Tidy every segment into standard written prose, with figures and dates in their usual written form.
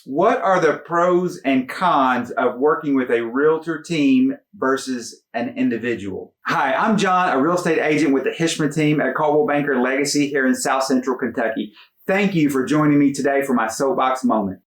What are the pros and cons of working with a realtor team versus an individual? Hi, I'm John, a real estate agent with the Hishmeh team at Coldwell Banker Legacy here in South Central Kentucky. Thank you for joining me today for my soapbox moment.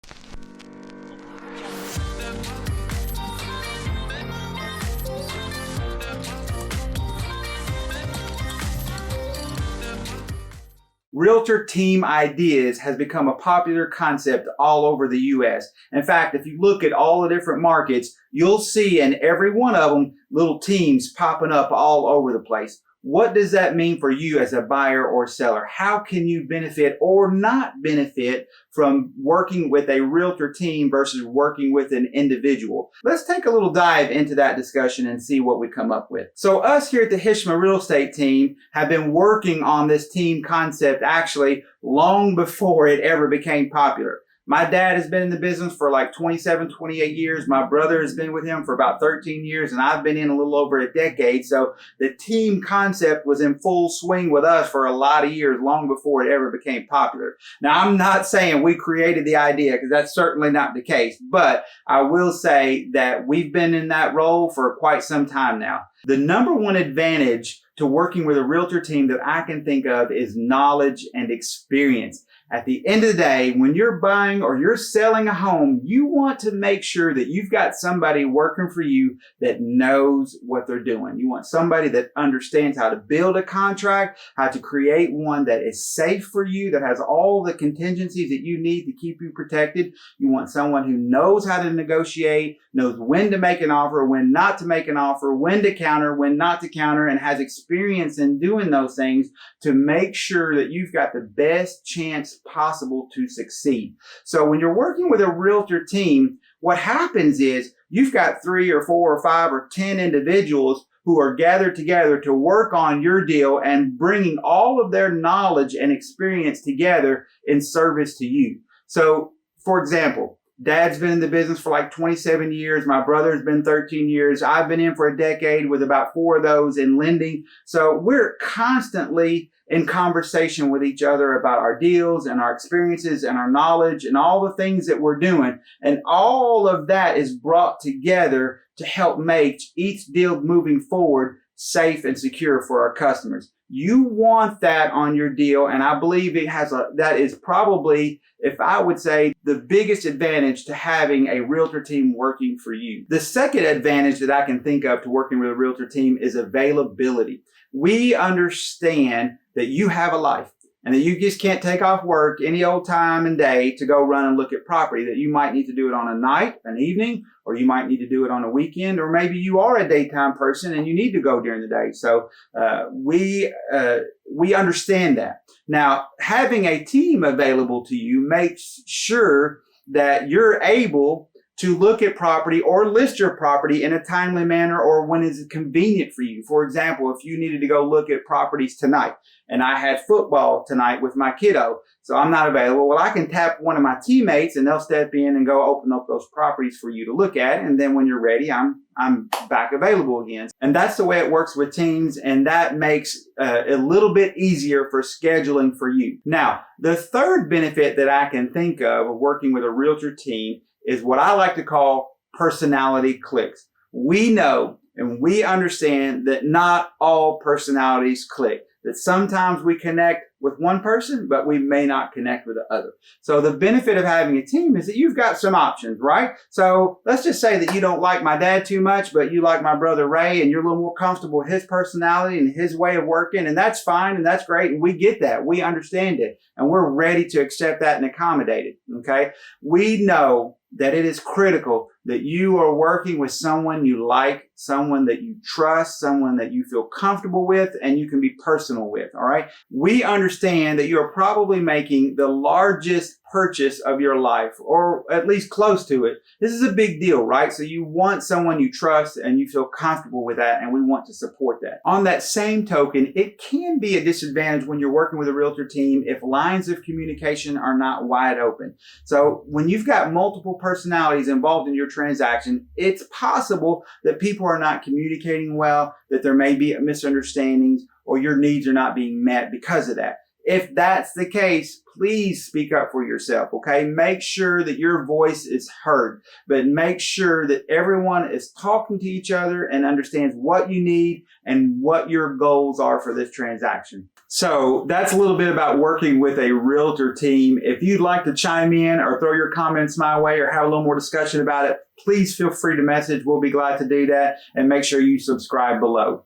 Realtor team ideas has become a popular concept all over the U.S. In fact, if you look at all the different markets, you'll see in every one of them little teams popping up all over the place. What does that mean for you as a buyer or seller? How can you benefit or not benefit from working with a realtor team versus working with an individual? Let's take a little dive into that discussion and see what we come up with. So us here at the Hishmeh real estate team have been working on this team concept actually long before it ever became popular. My dad has been in the business for like 27, 28 years. My brother has been with him for about 13 years, and I've been in a little over a decade. So the team concept was in full swing with us for a lot of years, long before it ever became popular. Now, I'm not saying we created the idea, because that's certainly not the case, but I will say that we've been in that role for quite some time now. The number one advantage to working with a realtor team that I can think of is knowledge and experience. At the end of the day, when you're buying or you're selling a home, you want to make sure that you've got somebody working for you that knows what they're doing. You want somebody that understands how to build a contract, how to create one that is safe for you, that has all the contingencies that you need to keep you protected. You want someone who knows how to negotiate, knows when to make an offer, when not to make an offer, when to counter, when not to counter, and has experience in doing those things to make sure that you've got the best chance possible to succeed. So when you're working with a realtor team, what happens is you've got 3 or 4 or 5 or 10 individuals who are gathered together to work on your deal and bringing all of their knowledge and experience together in service to you. So, for example, Dad's been in the business for like 27 years. My brother's been 13 years. I've been in for a decade with about 4 of those in lending. So we're constantly in conversation with each other about our deals and our experiences and our knowledge and all the things that we're doing. And all of that is brought together to help make each deal moving forward safe and secure for our customers. You want that on your deal, and I believe that is probably, if I would say, the biggest advantage to having a realtor team working for you. The second advantage that I can think of to working with a realtor team is availability. We understand that you have a life and that you just can't take off work any old time and day to go run and look at property, that you might need to do it on a night, an evening, or you might need to do it on a weekend, or maybe you are a daytime person and you need to go during the day. So we understand that. Now, having a team available to you makes sure that you're able to look at property or list your property in a timely manner or when it's convenient for you. For example, if you needed to go look at properties tonight and I had football tonight with my kiddo, so I'm not available, well, I can tap one of my teammates and they'll step in and go open up those properties for you to look at. And then when you're ready, I'm back available again. And that's the way it works with teams. And that makes a little bit easier for scheduling for you. Now, the third benefit that I can think of working with a realtor team is what I like to call personality clicks. We know and we understand that not all personalities click, that sometimes we connect with one person, but we may not connect with the other. So the benefit of having a team is that you've got some options, right? So let's just say that you don't like my dad too much, but you like my brother Ray and you're a little more comfortable with his personality and his way of working, and that's fine and that's great. And we get that. We understand it. And we're ready to accept that and accommodate it, okay? We know that it is critical that you are working with someone you like, someone that you trust, someone that you feel comfortable with, and you can be personal with, all right? We understand that you are probably making the largest purchase of your life, or at least close to it. This is a big deal, right? So you want someone you trust and you feel comfortable with that, and we want to support that. On that same token, it can be a disadvantage when you're working with a realtor team if lines of communication are not wide open. So when you've got multiple personalities involved in your transaction, it's possible that people are not communicating well, that there may be misunderstandings, or your needs are not being met because of that. If that's the case, please speak up for yourself, okay? Make sure that your voice is heard, but make sure that everyone is talking to each other and understands what you need and what your goals are for this transaction. So that's a little bit about working with a realtor team. If you'd like to chime in or throw your comments my way or have a little more discussion about it, please feel free to message. We'll be glad to do that, and make sure you subscribe below.